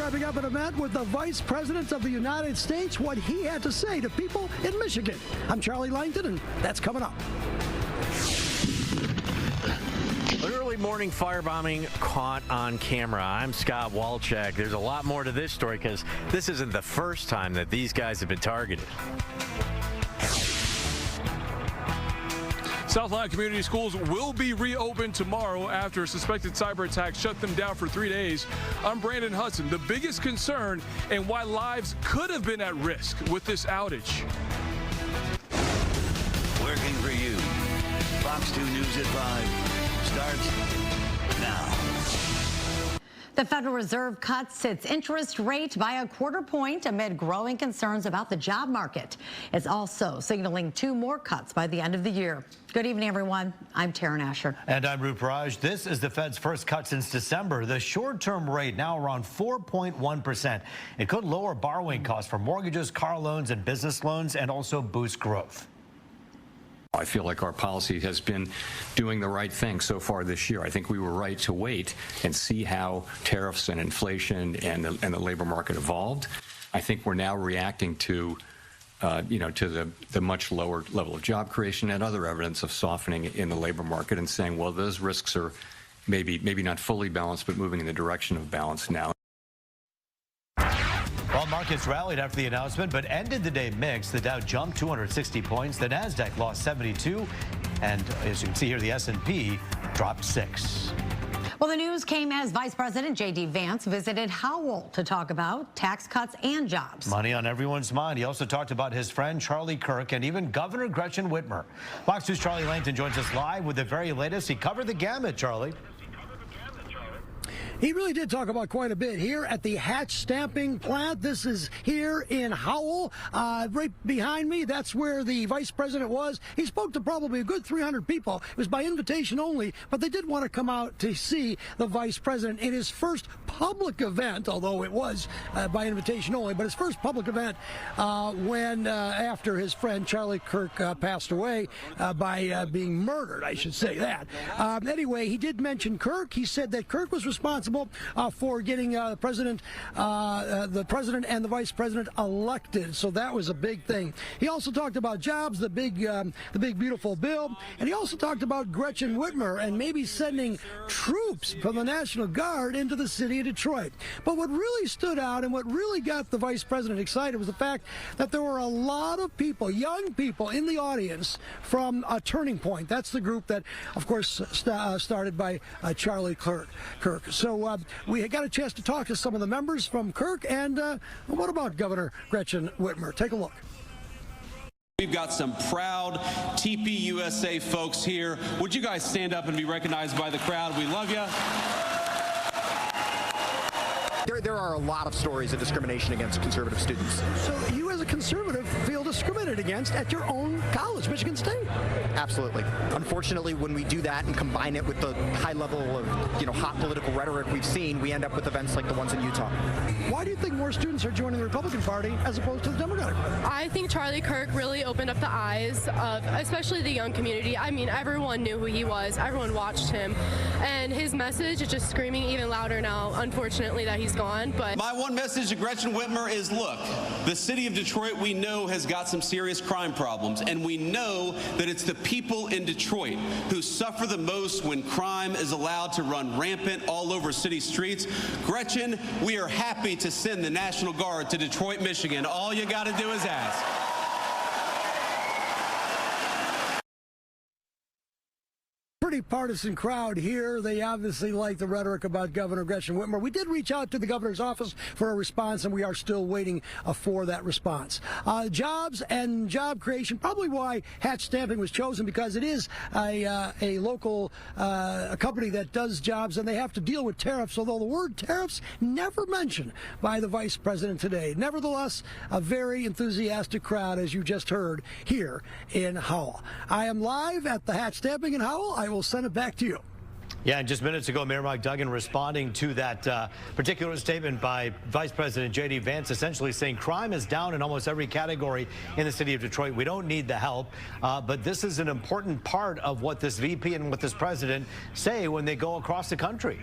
wrapping up an event with the Vice President of the United States, what he had to say to people in Michigan. I'm Charlie Langton, and that's coming up. An early morning firebombing caught on camera. I'm Scott Walchek. There's a lot more to this story because this isn't the first time that these guys have been targeted. Southline Community Schools will be reopened tomorrow after a suspected cyber attack shut them down for 3 days. I'm Brandon Hudson. The biggest concern and why lives could have been at risk with this outage. Working for you. Fox 2 News at 5 starts now. The Federal Reserve cuts its interest rate by a quarter point amid growing concerns about the job market. It's also signaling 2 more cuts by the end of the year. Good evening, everyone. I'm Taryn Asher. And I'm Ruth Paraj. This is the Fed's first cut since December. The short-term rate now around 4.1%. It could lower borrowing costs for mortgages, car loans, and business loans, and also boost growth. I feel like our policy has been doing the right thing so far this year. I think we were right to wait and see how tariffs and inflation and the labor market evolved. I think we're now reacting to, to the much lower level of job creation and other evidence of softening in the labor market and saying, well, those risks are maybe not fully balanced, but moving in the direction of balance now. Well, markets rallied after the announcement, but ended the day mixed. The Dow jumped 260 points. The Nasdaq lost 72. And as you can see here, the S&P dropped 6. Well, the news came as Vice President JD Vance visited Howell to talk about tax cuts and jobs. Money on everyone's mind. He also talked about his friend Charlie Kirk and even Governor Gretchen Whitmer. Fox 2's Charlie Langton joins us live with the very latest. He covered the gamut, Charlie. He really did talk about quite a bit here at the hatch stamping plant. This is here in Howell. Right behind me, that's where the vice president was. He spoke to probably a good 300 people. It was by invitation only, but they did want to come out to see the vice president in his first public event, although it was by invitation only, but his first public event when after his friend Charlie Kirk passed away by being murdered, I should say that. Anyway, he did mention Kirk. He said that Kirk was responsible for getting the president and the vice president elected. So that was a big thing. He also talked about jobs, the big beautiful bill, and he also talked about Gretchen Whitmer and maybe sending troops from the National Guard into the city of Detroit. But what really stood out and what really got the vice president excited was the fact that there were a lot of people, young people in the audience from Turning Point. That's the group that, of course, started by Charlie Kirk. So we got a chance to talk to some of the members from Kirk, and what about Governor Gretchen Whitmer? Take a look. We've got some proud TPUSA folks here. Would you guys stand up and be recognized by the crowd? We love you. There are a lot of stories of discrimination against conservative students. So you as a conservative feel discriminated against at your own college, Michigan State? Absolutely. Unfortunately, when we do that and combine it with the high level of, hot political rhetoric we've seen, we end up with events like the ones in Utah. Why do you think more students are joining the Republican Party as opposed to the Democratic Party? I think Charlie Kirk really opened up the eyes of especially the young community. I mean, everyone knew who he was. Everyone watched him. And his message is just screaming even louder now, unfortunately, that he's gone. But my one message to Gretchen Whitmer is, look, the city of Detroit we know has got some serious crime problems, and we know that it's the people in Detroit who suffer the most when crime is allowed to run rampant all over city streets. Gretchen, we are happy to send the National Guard to Detroit, Michigan. All you got to do is ask. Pretty partisan crowd here. They obviously like the rhetoric about Governor Gretchen Whitmer. We did reach out to the governor's office for a response, and we are still waiting for that response. Jobs and job creation, probably why hatch stamping was chosen, because it is a local company that does jobs, and they have to deal with tariffs, although the word tariffs never mentioned by the vice president today. Nevertheless, a very enthusiastic crowd, as you just heard, here in Howell. I am live at the hatch stamping in Howell. I will send it back to you. Yeah, and just minutes ago, Mayor Mike Duggan responding to that particular statement by Vice President JD Vance, essentially saying crime is down in almost every category in the city of Detroit. We don't need the help, but this is an important part of what this VP and what this president say when they go across the country.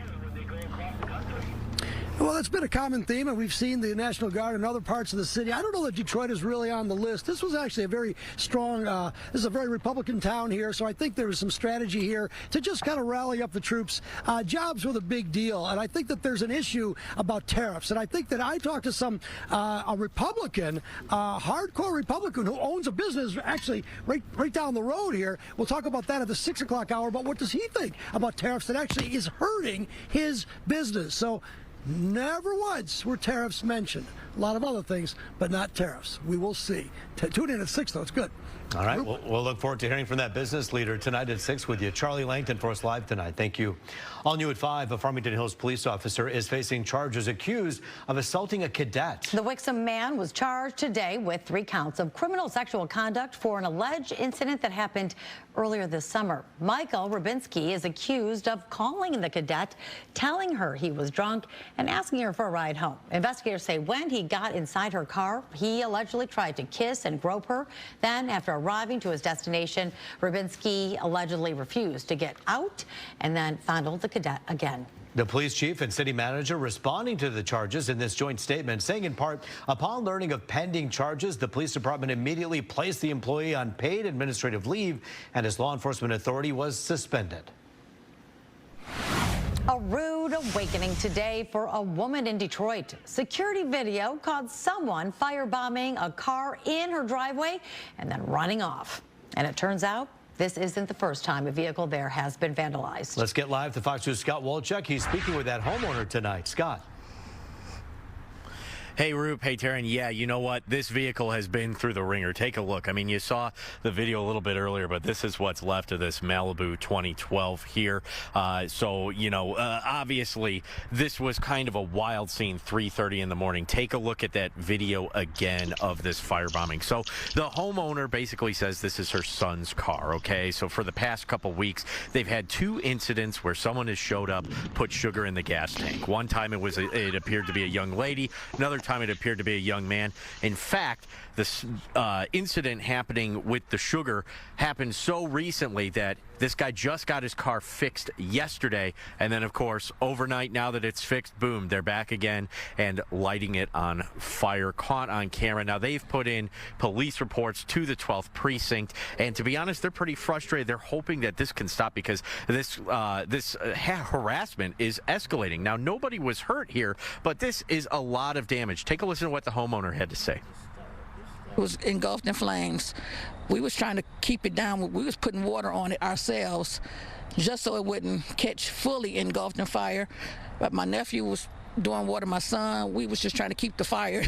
Well, it's been a common theme, and we've seen the National Guard in other parts of the city. I don't know that Detroit is really on the list. This was actually a very strong, this is a very Republican town here, so I think there was some strategy here to just kind of rally up the troops. Jobs were the big deal, and I think that there's an issue about tariffs, and I think that I talked to some, a Republican, hardcore Republican who owns a business actually right down the road here. We'll talk about that at the 6 o'clock hour, but what does he think about tariffs that actually is hurting his business? So never once were tariffs mentioned. A lot of other things, but not tariffs. We will see. Tune in at 6, though. It's good. All right. We'll look forward to hearing from that business leader tonight at 6 with you. Charlie Langton for us live tonight. Thank you. All new at 5, a Farmington Hills police officer is facing charges accused of assaulting a cadet. The Wixom man was charged today with 3 counts of criminal sexual conduct for an alleged incident that happened earlier this summer. Michael Rabinski is accused of calling the cadet, telling her he was drunk, and asking her for a ride home. Investigators say when he got inside her car, he allegedly tried to kiss and grope her. Then, after arriving to his destination, Rabinski allegedly refused to get out and then fondled the cadet again. The police chief and city manager responding to the charges in this joint statement, saying in part, upon learning of pending charges, the police department immediately placed the employee on paid administrative leave and his law enforcement authority was suspended. A rude awakening today for a woman in Detroit. Security video caught someone firebombing a car in her driveway and then running off. And it turns out this isn't the first time a vehicle there has been vandalized. Let's get live to Fox News' Scott Wolchek. He's speaking with that homeowner tonight. Scott. Hey, Roop. Hey, Taryn. Yeah, you know what? This vehicle has been through the ringer. Take a look. I mean, you saw the video a little bit earlier, but this is what's left of this Malibu 2012 here. So, you know, obviously, this was kind of a wild scene, 3:30 in the morning. Take a look at that video again of this firebombing. So the homeowner basically says this is her son's car, okay? So for the past couple weeks, they've had 2 incidents where someone has showed up, put sugar in the gas tank. One time it appeared to be a young lady. Another time it appeared to be a young man. In fact, this incident happening with the sugar happened so recently that this guy just got his car fixed yesterday. And then, of course, overnight, now that it's fixed, boom, they're back again and lighting it on fire, caught on camera. Now, they've put in police reports to the 12th precinct. And to be honest, they're pretty frustrated. They're hoping that this can stop because this harassment is escalating. Now, nobody was hurt here, but this is a lot of damage. Take a listen to what the homeowner had to say. It was engulfed in flames. We was trying to keep it down. We was putting water on it ourselves just so it wouldn't catch fully engulfed in fire. But my nephew was doing water, my son. We was just trying to keep the fire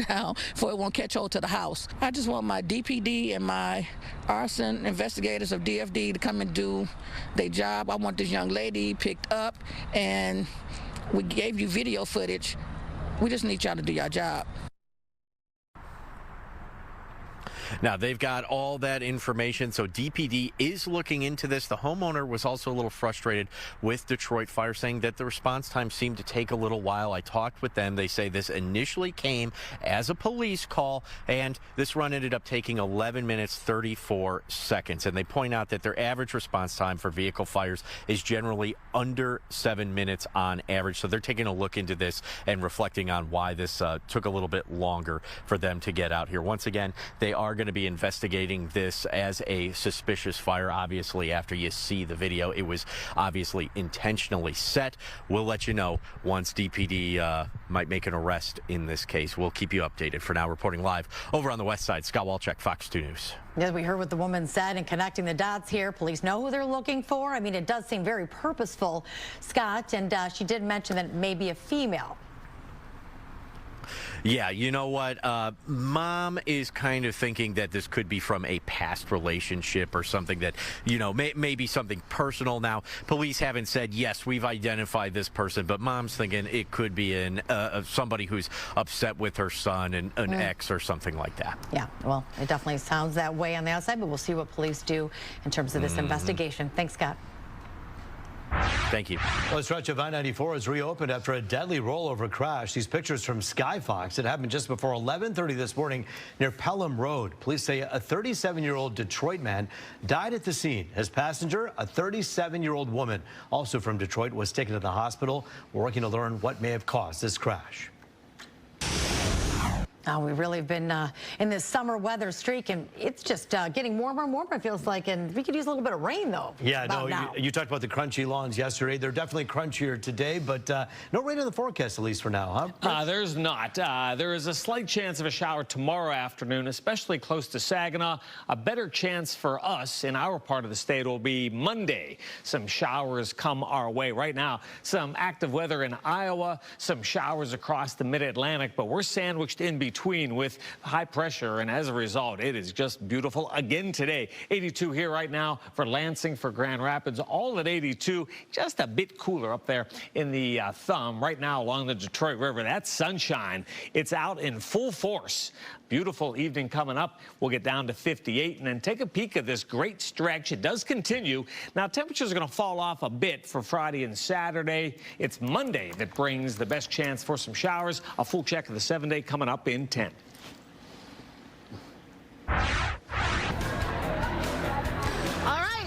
down so it won't catch hold to the house. I just want my DPD and my arson investigators of DFD to come and do their job. I want this young lady picked up, and we gave you video footage. We just need y'all to do your job. Now, they've got all that information, so DPD is looking into this. The homeowner was also a little frustrated with Detroit Fire, saying that the response time seemed to take a little while. I talked with them. They say this initially came as a police call, and this run ended up taking 11 minutes, 34 seconds. And they point out that their average response time for vehicle fires is generally under 7 minutes on average. So they're taking a look into this and reflecting on why this took a little bit longer for them to get out here. Once again, they are going to be investigating this as a suspicious fire. Obviously, after you see the video, it was obviously intentionally set. We'll let you know once DPD might make an arrest in this case. We'll keep you updated. For now, reporting live over on the west side, Scott Wolchek, Fox 2 News. As we heard what the woman said and connecting the dots here, police know who they're looking for. I mean, it does seem very purposeful, Scott, and she did mention that it may be a female. Yeah, you know what? Mom is kind of thinking that this could be from a past relationship or something that, you know, maybe something personal. Now, police haven't said, yes, we've identified this person, but Mom's thinking it could be somebody who's upset with her son and an ex or something like that. Yeah, well, it definitely sounds that way on the outside, but we'll see what police do in terms of this investigation. Thanks, Scott. Thank you. Well, the stretch of I-94 is reopened after a deadly rollover crash. These pictures from Sky Fox. It happened just before 11:30 this morning near Pelham Road. Police say a 37-year-old Detroit man died at the scene. His passenger, a 37-year-old woman, also from Detroit, was taken to the hospital. We're working to learn what may have caused this crash. We really have been in this summer weather streak, and it's just getting warmer and warmer, it feels like, and we could use a little bit of rain, though. Yeah, no, you talked about the crunchy lawns yesterday. They're definitely crunchier today, but no rain in the forecast, at least for now, huh? There's not. There is a slight chance of a shower tomorrow afternoon, especially close to Saginaw. A better chance for us in our part of the state will be Monday. Some showers come our way. Right now, some active weather in Iowa, some showers across the mid-Atlantic, but we're sandwiched in between with high pressure, and as a result, it is just beautiful again today. 82 here right now for Lansing, for Grand Rapids, all at 82. Just a bit cooler up there in the thumb right now along the Detroit River. That's sunshine. It's out in full force. Beautiful evening coming up. We'll get down to 58 and then take a peek at this great stretch. It does continue. Now, temperatures are going to fall off a bit for Friday and Saturday. It's Monday that brings the best chance for some showers. A full check of the 7-day coming up in 10.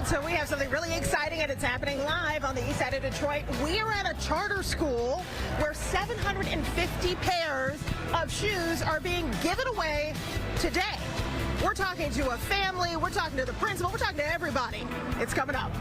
So we have something really exciting, and it's happening live on the east side of Detroit. We are at a charter school where 750 pairs of shoes are being given away today. We're talking to a family, we're talking to the principal, we're talking to everybody. It's coming up.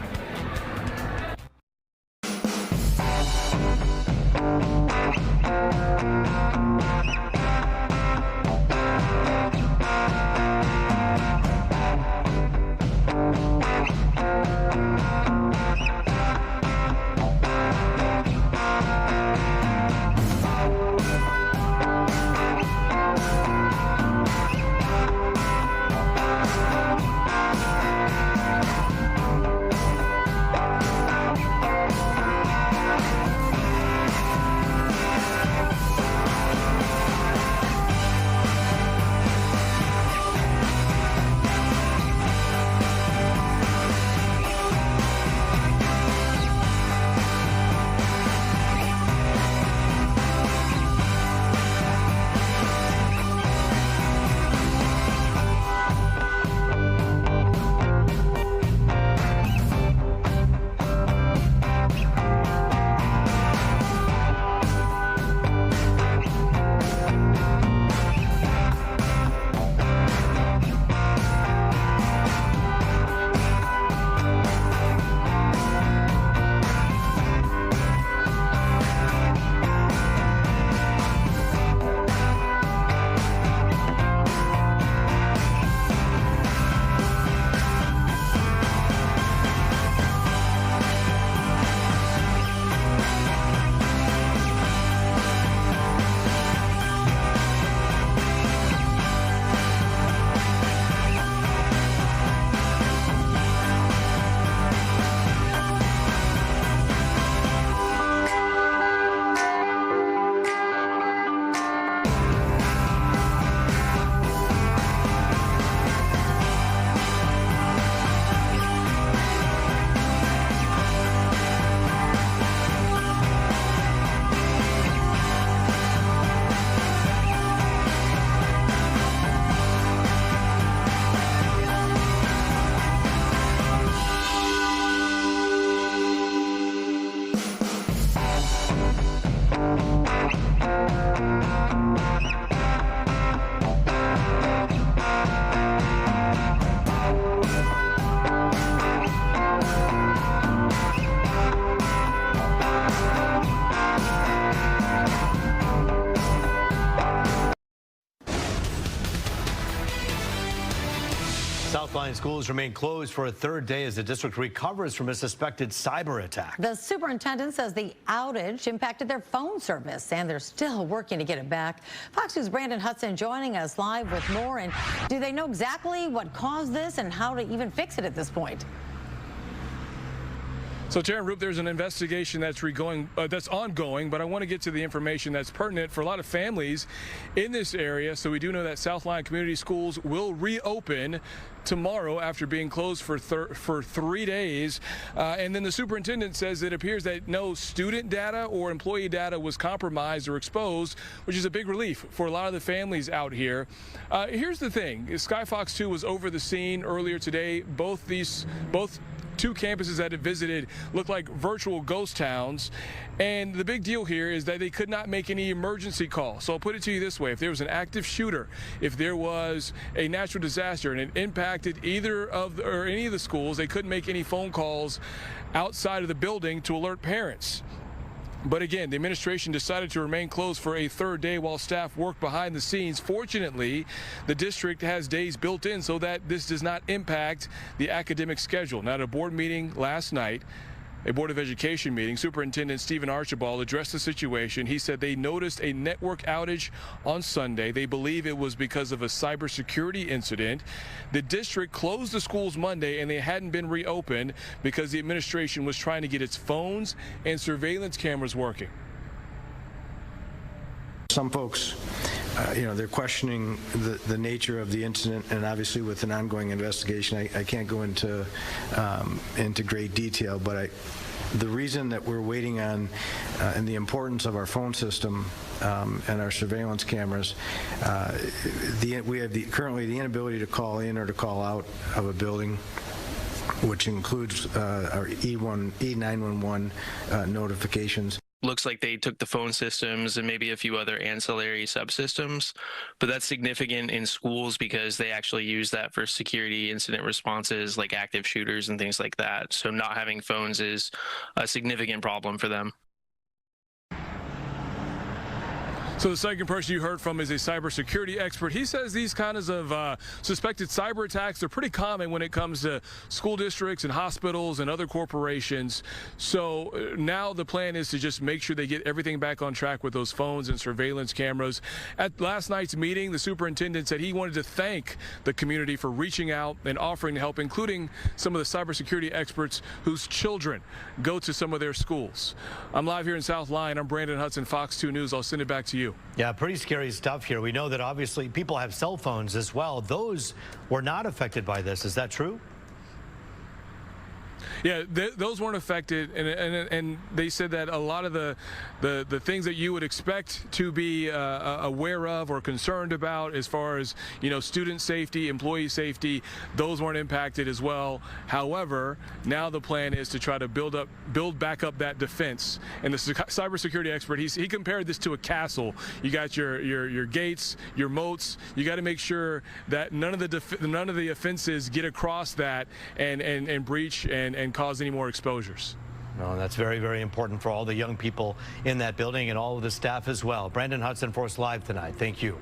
Southline schools remain closed for a third day as the district recovers from a suspected cyber attack. The superintendent says the outage impacted their phone service, and they're still working to get it back. Fox News' Brandon Hudson joining us live with more. And do they know exactly what caused this and how to even fix it at this point? So, Taryn Roop, there's an investigation that's ongoing, but I want to get to the information that's pertinent for a lot of families in this area. So we do know that Southline Community Schools will reopen tomorrow after being closed for 3 days. And then the superintendent says it appears that no student data or employee data was compromised or exposed, which is a big relief for a lot of the families out here. Here's the thing. Sky Fox 2 was over the scene earlier today. Both two campuses that it visited look like virtual ghost towns. And the big deal here is that they could not make any emergency calls. So I'll put it to you this way. If there was an active shooter, if there was a natural disaster and it impacted any of the schools, they couldn't make any phone calls outside of the building to alert parents. But again, the administration decided to remain closed for a 3rd day while staff worked behind the scenes. Fortunately, the district has days built in so that this does not impact the academic schedule. Now, at a board meeting last night, a Board of Education meeting, Superintendent Stephen Archibald addressed the situation. He said they noticed a network outage on Sunday. They believe it was because of a cybersecurity incident. The district closed the schools Monday, and they hadn't been reopened because the administration was trying to get its phones and surveillance cameras working. Some folks, they're questioning the nature of the incident, and obviously with an ongoing investigation, I can't go into great detail, but the reason that we're waiting on and the importance of our phone system and our surveillance cameras, we have currently the inability to call in or to call out of a building, which includes our E911 notifications. Looks like they took the phone systems and maybe a few other ancillary subsystems, but that's significant in schools because they actually use that for security incident responses like active shooters and things like that. So not having phones is a significant problem for them. So the second person you heard from is a cybersecurity expert. He says these kinds of suspected cyber attacks are pretty common when it comes to school districts and hospitals and other corporations. So now the plan is to just make sure they get everything back on track with those phones and surveillance cameras. At last night's meeting, the superintendent said he wanted to thank the community for reaching out and offering help, including some of the cybersecurity experts whose children go to some of their schools. I'm live here in Southline. I'm Brandon Hudson, Fox 2 News. I'll send it back to you. Yeah, pretty scary stuff here. We know that obviously people have cell phones as well. Those were not affected by this. Is that true? Yeah, those weren't affected, and they said that a lot of the things that you would expect to be aware of or concerned about as far as, student safety, employee safety, those weren't impacted as well. However, now the plan is to try to build back up that defense. And the cybersecurity expert, he compared this to a castle. You got your gates, your moats. You got to make sure that none of the offenses get across that and breach and cause any more exposures. No, that's very, very important for all the young people in that building and all of the staff as well. Brandon Hudson for us live tonight. Thank you.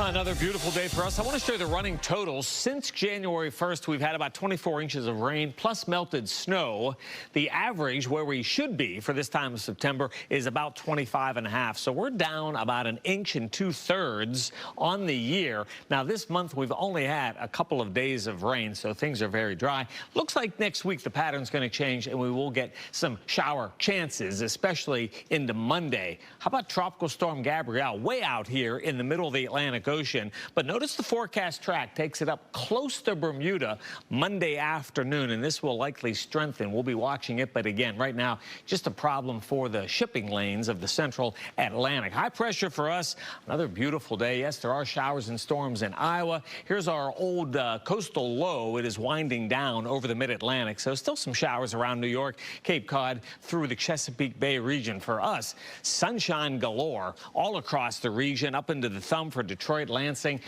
Another beautiful day for us. I want to show you the running totals. Since January 1st, we've had about 24 inches of rain plus melted snow. The average where we should be for this time of September is about 25.5. So we're down about 1 2/3 inches on the year. Now, this month, we've only had a couple of days of rain, so things are very dry. Looks like next week the pattern's going to change, and we will get some shower chances, especially into Monday. How about Tropical Storm Gabrielle way out here in the middle of the Atlantic Ocean? But notice the forecast track takes it up close to Bermuda Monday afternoon, and this will likely strengthen. We'll be watching it, but again, right now, just a problem for the shipping lanes of the central Atlantic. High pressure for us. Another beautiful day. Yes, there are showers and storms in Iowa. Here's our old coastal low. It is winding down over the mid-Atlantic, so still some showers around New York, Cape Cod, through the Chesapeake Bay region. For us, sunshine galore all across the region, up into the thumb for Detroit, Lansing,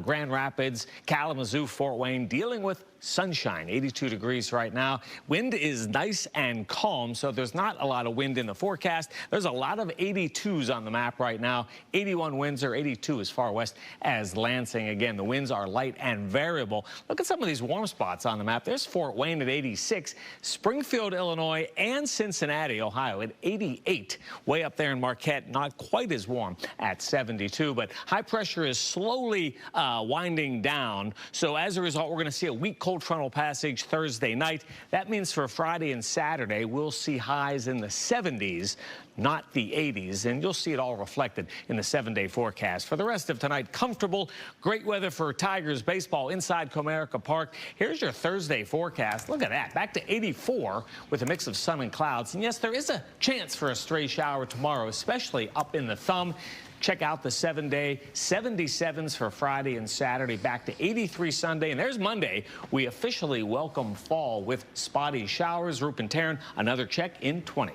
Grand Rapids, Kalamazoo, Fort Wayne, dealing with sunshine, 82 degrees right now. Wind is nice and calm, so there's not a lot of wind in the forecast. There's a lot of 82s on the map right now. 81 Windsor, 82 as far west as Lansing. Again, the winds are light and variable. Look at some of these warm spots on the map. There's Fort Wayne at 86, Springfield, Illinois, and Cincinnati, Ohio at 88. Way up there in Marquette, not quite as warm at 72, but high pressure is slowly winding down. So as a result, we're going to see a weak cold cold frontal passage Thursday night. That means for Friday and Saturday, we'll see highs in the 70s, not the 80s, and you'll see it all reflected in the 7-day forecast. For the rest of tonight, comfortable, great weather for Tigers baseball inside Comerica Park. Here's your Thursday forecast. Look at that, back to 84 with a mix of sun and clouds. And yes, there is a chance for a stray shower tomorrow, especially up in the thumb. Check out the 7-day 77s for Friday and Saturday, back to 83 Sunday. And there's Monday. We officially welcome fall with spotty showers. Rupen Taryn, another check in 20.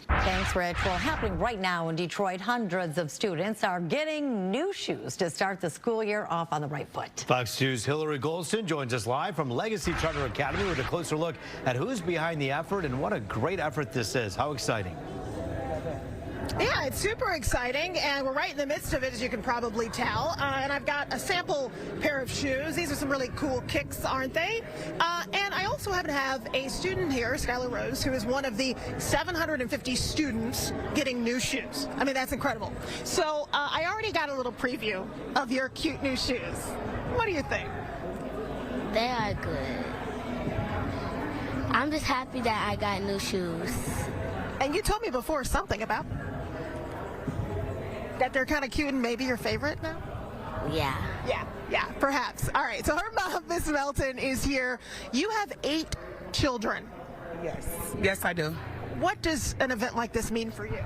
Thanks, Rich. Well, happening right now in Detroit, hundreds of students are getting new shoes to start the school year off on the right foot. Fox 2's Hillary Goldston joins us live from Legacy Charter Academy with a closer look at who's behind the effort and what a great effort this is. How exciting. Yeah, it's super exciting, and we're right in the midst of it, as you can probably tell. And I've got a sample pair of shoes. These are some really cool kicks, aren't they? And I also happen to have a student here, Skylar Rose, who is one of the 750 students getting new shoes. I mean, that's incredible. So I already got a little preview of your cute new shoes. What do you think? They are good. I'm just happy that I got new shoes. And you told me before something about that they're kind of cute and maybe your favorite now? Yeah. Yeah, perhaps. All right, so her mom, Miss Melton, is here. You have 8 children. Yes, I do. What does an event like this mean for you?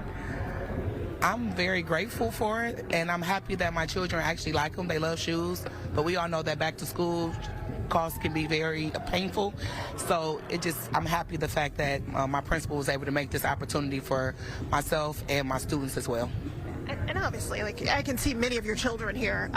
I'm very grateful for it, and I'm happy that my children actually like them. They love shoes, but we all know that back to school costs can be very painful. So I'm happy the fact that my principal was able to make this opportunity for myself and my students as well. And obviously, like, I can see many of your children here.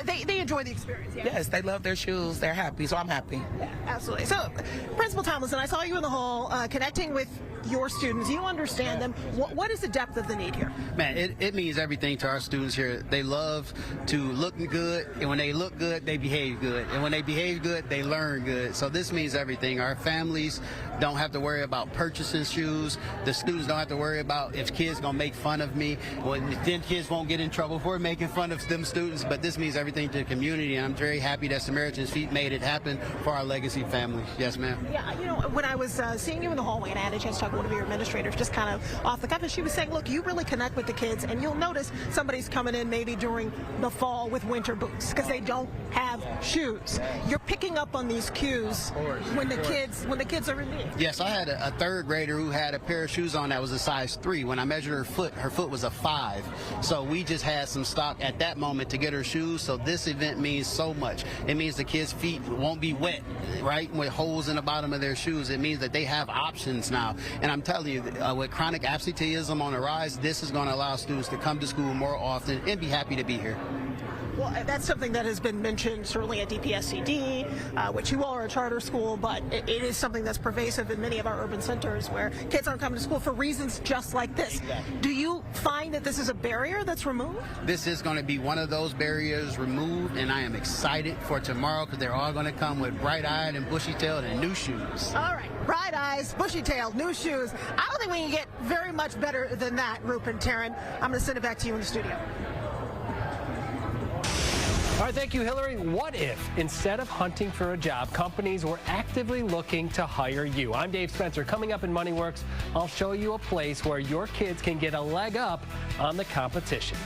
They enjoy the experience. Yeah? Yes, they love their shoes. They're happy, so I'm happy. Yeah, absolutely. So, Principal Tomlinson, I saw you in the hall connecting with your students. You understand them. What is the depth of the need here? Man, it means everything to our students here. They love to look good, and when they look good, they behave good. And when they behave good, they learn good. So this means everything. Our families don't have to worry about purchasing shoes. The students don't have to worry about if kids going to make fun of me. Well, then kids won't get in trouble for making fun of them students. But this means everything to the community, and I'm very happy that Samaritan's Feet made it happen for our Legacy family. Yes, ma'am. Yeah, you know, when I was seeing you in the hallway, and I had a chance to talk to one of your administrators just kind of off the cuff, and she was saying, look, you really connect with the kids, and you'll notice somebody's coming in maybe during the fall with winter boots because they don't have shoes. You're picking up on these cues when the kids are in need. Yes, I had a third grader who had a pair of shoes on that was a size 3. When I measured her foot was a 5. So we just had some stock at that moment to get her shoes. So this event means so much. It means the kids' feet won't be wet, right, with holes in the bottom of their shoes. It means that they have options now. And I'm telling you, with chronic absenteeism on the rise, this is going to allow students to come to school more often and be happy to be here. Well, that's something that has been mentioned certainly at DPSCD, which you all are a charter school, but it is something that's pervasive in many of our urban centers where kids aren't coming to school for reasons just like this. Do you find that this is a barrier that's removed? This is going to be one of those barriers removed, and I am excited for tomorrow because they're all going to come with bright-eyed and bushy-tailed and new shoes. All right, bright eyes, bushy-tailed, new shoes. I don't think we can get very much better than that, Rupen Taryn. I'm going to send it back to you in the studio. All right, thank you, Hillary. What if, instead of hunting for a job, companies were actively looking to hire you? I'm Dave Spencer. Coming up in MoneyWorks, I'll show you a place where your kids can get a leg up on the competition.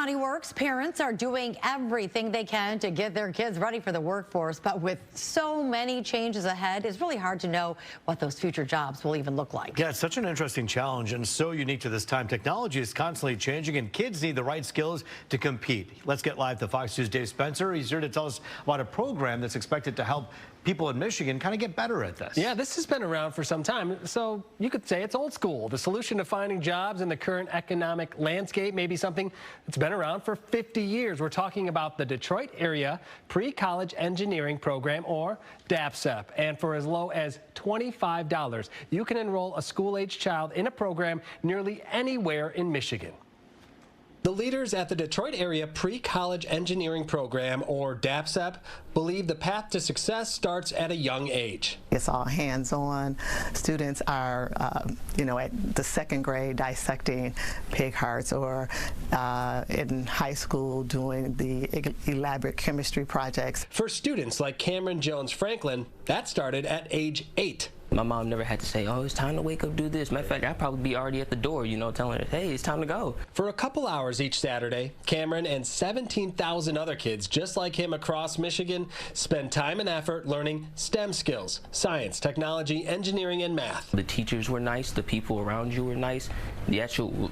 Money Works, parents are doing everything they can to get their kids ready for the workforce, but with so many changes ahead, it's really hard to know what those future jobs will even look like. Yeah, it's such an interesting challenge and so unique to this time. Technology is constantly changing and kids need the right skills to compete. Let's get live to Fox News' Dave Spencer. He's here to tell us about a program that's expected to help people in Michigan kind of get better at this. Yeah, this has been around for some time, so you could say it's old school. The solution to finding jobs in the current economic landscape may be something that's been around for 50 years. We're talking about the Detroit Area Pre-College Engineering Program, or DAPSEP. And for as low as $25, you can enroll a school-age child in a program nearly anywhere in Michigan. The leaders at the Detroit Area Pre-College Engineering Program, or DAPSEP, believe the path to success starts at a young age. It's all hands-on. Students are, at the second grade dissecting pig hearts, or in high school doing the elaborate chemistry projects. For students like Cameron Jones Franklin, that started at age 8. My mom never had to say, oh, it's time to wake up, do this. Matter of fact, I'd probably be already at the door, telling her, hey, it's time to go. For a couple hours each Saturday, Cameron and 17,000 other kids just like him across Michigan spend time and effort learning STEM skills: science, technology, engineering, and math. The teachers were nice. The people around you were nice. The actual,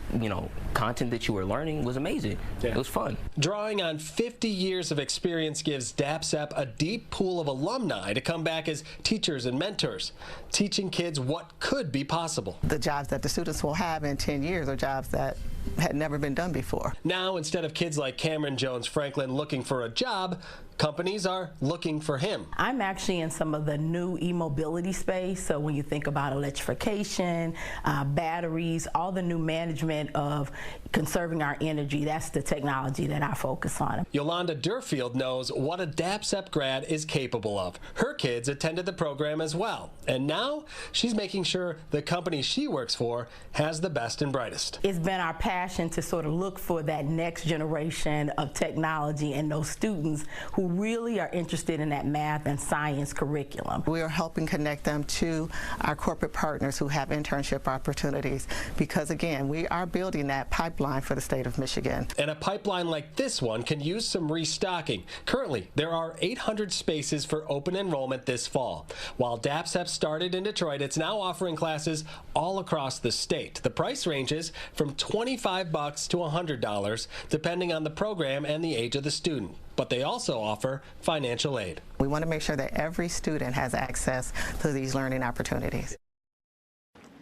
content that you were learning was amazing. Yeah. It was fun. Drawing on 50 years of experience gives DAPSEP a deep pool of alumni to come back as teachers and mentors, teaching kids what could be possible. The jobs that the students will have in 10 years are jobs that had never been done before. Now, instead of kids like Cameron Jones Franklin looking for a job, companies are looking for him. I'm actually in some of the new e-mobility space. So when you think about electrification, batteries, all the new management of conserving our energy, that's the technology that I focus on. Yolanda Durfield knows what a DAPSEP grad is capable of. Her kids attended the program as well. And now she's making sure the company she works for has the best and brightest. It's been our passion to sort of look for that next generation of technology and those students who really are interested in that math and science curriculum. We are helping connect them to our corporate partners who have internship opportunities, because again, we are building that pipeline for the state of Michigan. And a pipeline like this one can use some restocking. Currently, there are 800 spaces for open enrollment this fall. While DAPSEP started in Detroit, it's now offering classes all across the state. The price ranges from $25 to $100, depending on the program and the age of the student. But they also offer financial aid. We want to make sure that every student has access to these learning opportunities.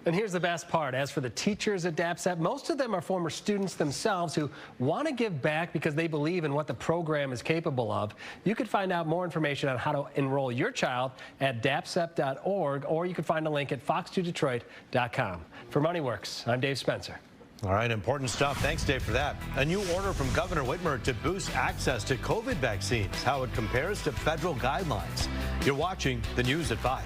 And here's the best part. As for the teachers at DAPSEP, most of them are former students themselves who want to give back because they believe in what the program is capable of. You can find out more information on how to enroll your child at dapsep.org, or you can find a link at fox2detroit.com. For MoneyWorks, I'm Dave Spencer. All right, important stuff. Thanks, Dave, for that. A new order from Governor Whitmer to boost access to COVID vaccines, how it compares to federal guidelines. You're watching the news at 5.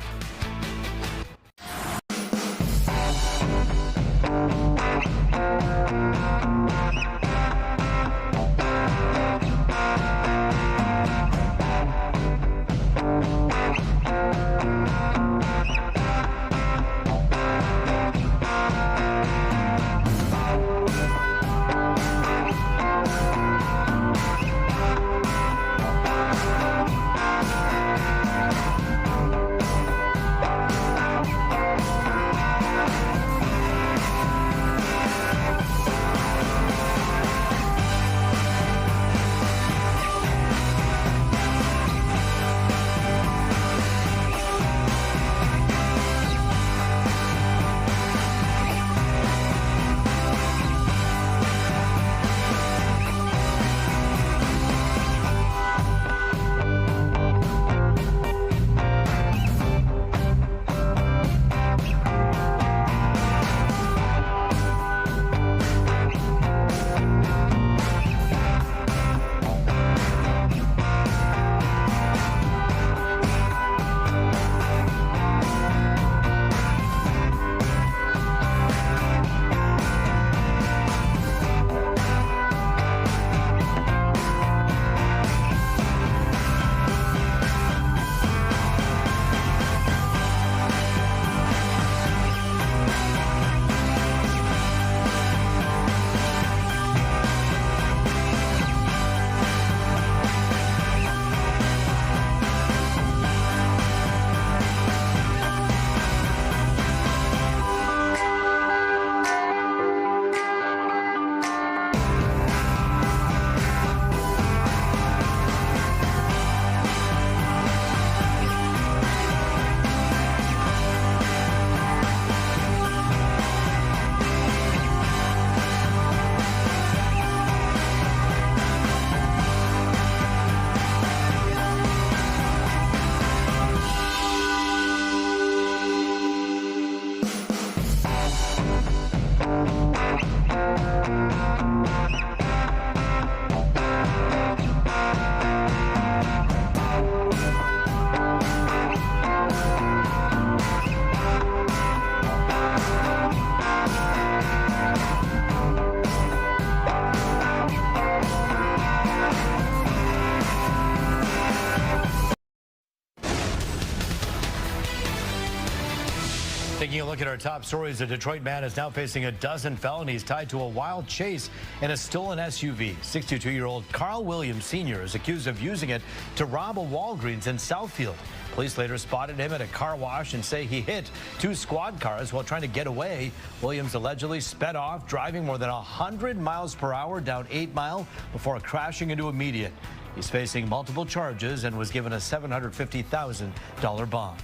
a look at our top stories. A Detroit man is now facing a dozen felonies tied to a wild chase in a stolen SUV. 62-year-old Carl Williams Sr. is accused of using it to rob a Walgreens in Southfield. Police later spotted him at a car wash and say he hit two squad cars while trying to get away. Williams allegedly sped off, driving more than 100 miles per hour down 8 Mile before crashing into a median. He's facing multiple charges and was given a $750,000 bond.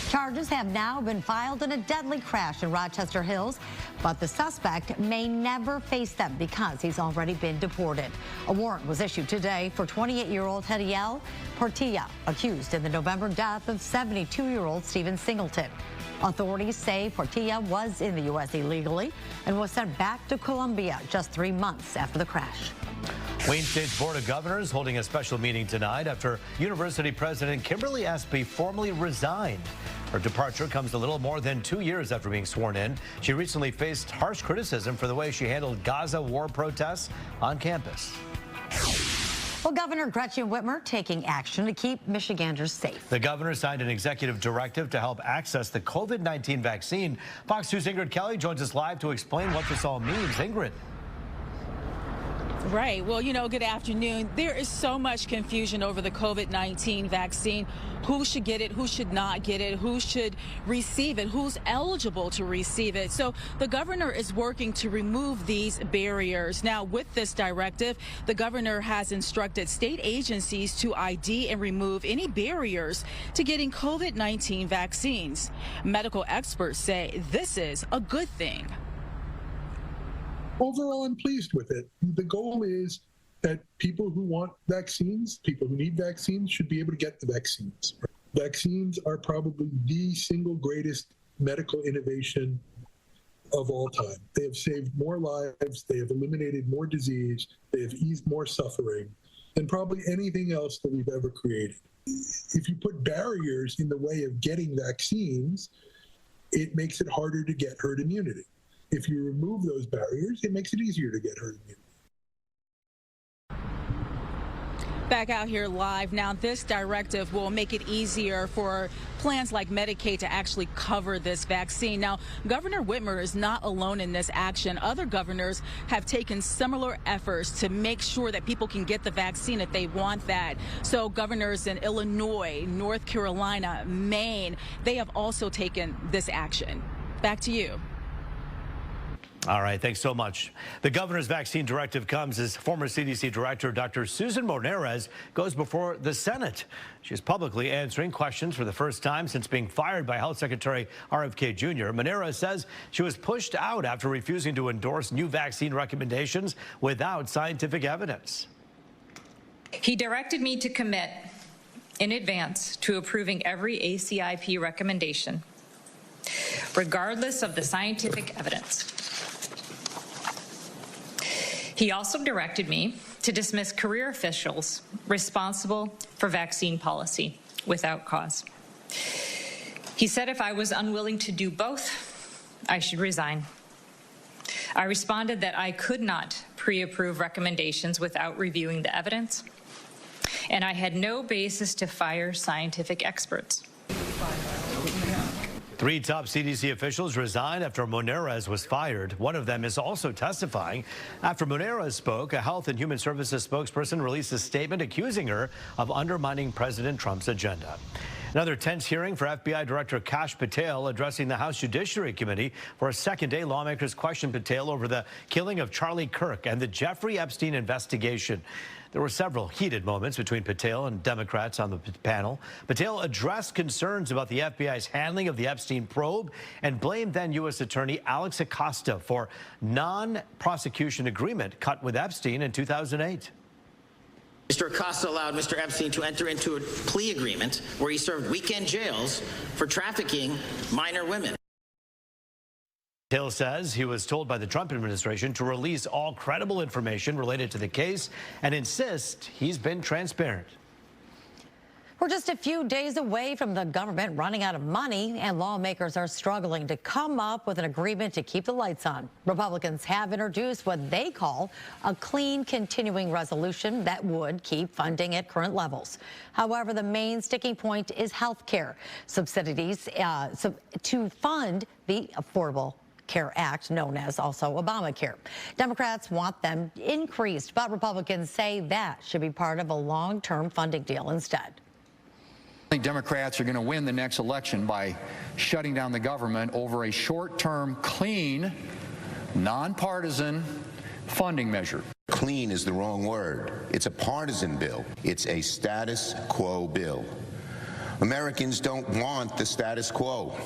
Charges have now been filed in a deadly crash in Rochester Hills, but the suspect may never face them because he's already been deported. A warrant was issued today for 28-year-old Hediel Portilla, accused in the November death of 72-year-old Stephen Singleton. Authorities say Portilla was in the U.S. illegally and was sent back to Colombia just 3 months after the crash. Wayne State's Board of Governors holding a special meeting tonight after University President Kimberly Espy formally resigned. Her departure comes a little more than 2 years after being sworn in. She recently faced harsh criticism for the way she handled Gaza war protests on campus. Well, Governor Gretchen Whitmer taking action to keep Michiganders safe. The governor signed an executive directive to help access the COVID-19 vaccine. Fox 2's Ingrid Kelly joins us live to explain what this all means. Ingrid. Right. Well, good afternoon. There is so much confusion over the COVID-19 vaccine. Who should get it? Who should not get it? Who should receive it? Who's eligible to receive it? So the governor is working to remove these barriers. Now, with this directive, the governor has instructed state agencies to ID and remove any barriers to getting COVID-19 vaccines. Medical experts say this is a good thing. Overall, I'm pleased with it. The goal is that people who want vaccines, people who need vaccines, should be able to get the vaccines. Vaccines are probably the single greatest medical innovation of all time. They have saved more lives, they have eliminated more disease, they have eased more suffering than probably anything else that we've ever created. If you put barriers in the way of getting vaccines, it makes it harder to get herd immunity. If you remove those barriers, it makes it easier to get herd immunity. Back out here live now. This directive will make it easier for plans like Medicaid to actually cover this vaccine. Now, Governor Whitmer is not alone in this action. Other governors have taken similar efforts to make sure that people can get the vaccine if they want that. So governors in Illinois, North Carolina, Maine, they have also taken this action. Back to you. All right, thanks so much. The governor's vaccine directive comes as former CDC director Dr. Susan Monarez goes before the Senate. She's publicly answering questions for the first time since being fired by Health Secretary RFK Jr. Monarez says she was pushed out after refusing to endorse new vaccine recommendations without scientific evidence. He directed me to commit in advance to approving every ACIP recommendation, regardless of the scientific evidence. He also directed me to dismiss career officials responsible for vaccine policy without cause. He said if I was unwilling to do both, I should resign. I responded that I could not pre-approve recommendations without reviewing the evidence, and I had no basis to fire scientific experts. 3 top CDC officials resigned after Monarez was fired. One of them is also testifying. After Monarez spoke, a Health and Human Services spokesperson released a statement accusing her of undermining President Trump's agenda. Another tense hearing for FBI Director Kash Patel addressing the House Judiciary Committee. For a second day, lawmakers questioned Patel over the killing of Charlie Kirk and the Jeffrey Epstein investigation. There were several heated moments between Patel and Democrats on the panel. Patel addressed concerns about the FBI's handling of the Epstein probe and blamed then U.S. Attorney Alex Acosta for non-prosecution agreement cut with Epstein in 2008. Mr. Acosta allowed Mr. Epstein to enter into a plea agreement where he served weekend jails for trafficking minor women. Patel says he was told by the Trump administration to release all credible information related to the case and insist he's been transparent. We're just a few days away from the government running out of money, and lawmakers are struggling to come up with an agreement to keep the lights on. Republicans have introduced what they call a clean continuing resolution that would keep funding at current levels. However, the main sticking point is health care subsidies to fund the Affordable Care Act, known as also Obamacare. Democrats want them increased, but Republicans say that should be part of a long-term funding deal instead. I think Democrats are going to win the next election by shutting down the government over a short-term, clean, nonpartisan funding measure. Clean is the wrong word. It's a partisan bill. It's a status quo bill. Americans don't want the status quo.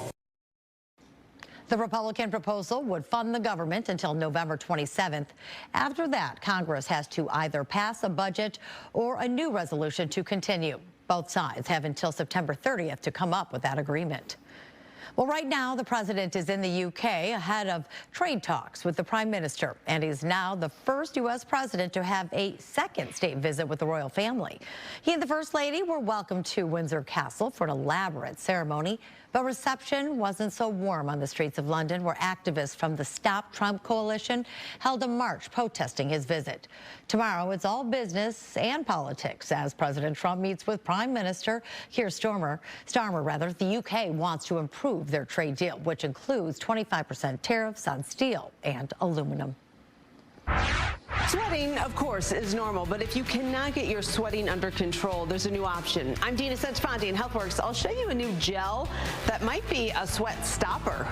The Republican proposal would fund the government until November 27th. After that, Congress has to either pass a budget or a new resolution to continue. Both sides have until September 30th to come up with that agreement. Well, right now, the president is in the UK ahead of trade talks with the prime minister, and he's now the first U.S. president to have a second state visit with the royal family. He and the first lady were welcomed to Windsor Castle for an elaborate ceremony, but reception wasn't so warm on the streets of London, where activists from the Stop Trump coalition held a march protesting his visit. Tomorrow, it's all business and politics as President Trump meets with Prime Minister Keir Starmer. The UK wants to improve their trade deal, which includes 25% tariffs on steel and aluminum. Sweating, of course, is normal, but if you cannot get your sweating under control, there's a new option. I'm Dina Centofanti in HealthWorks. I'll show you a new gel that might be a sweat stopper.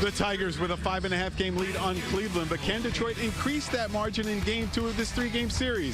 The Tigers with a 5.5-game lead on Cleveland, but can Detroit increase that margin in Game 2 of this 3-game series?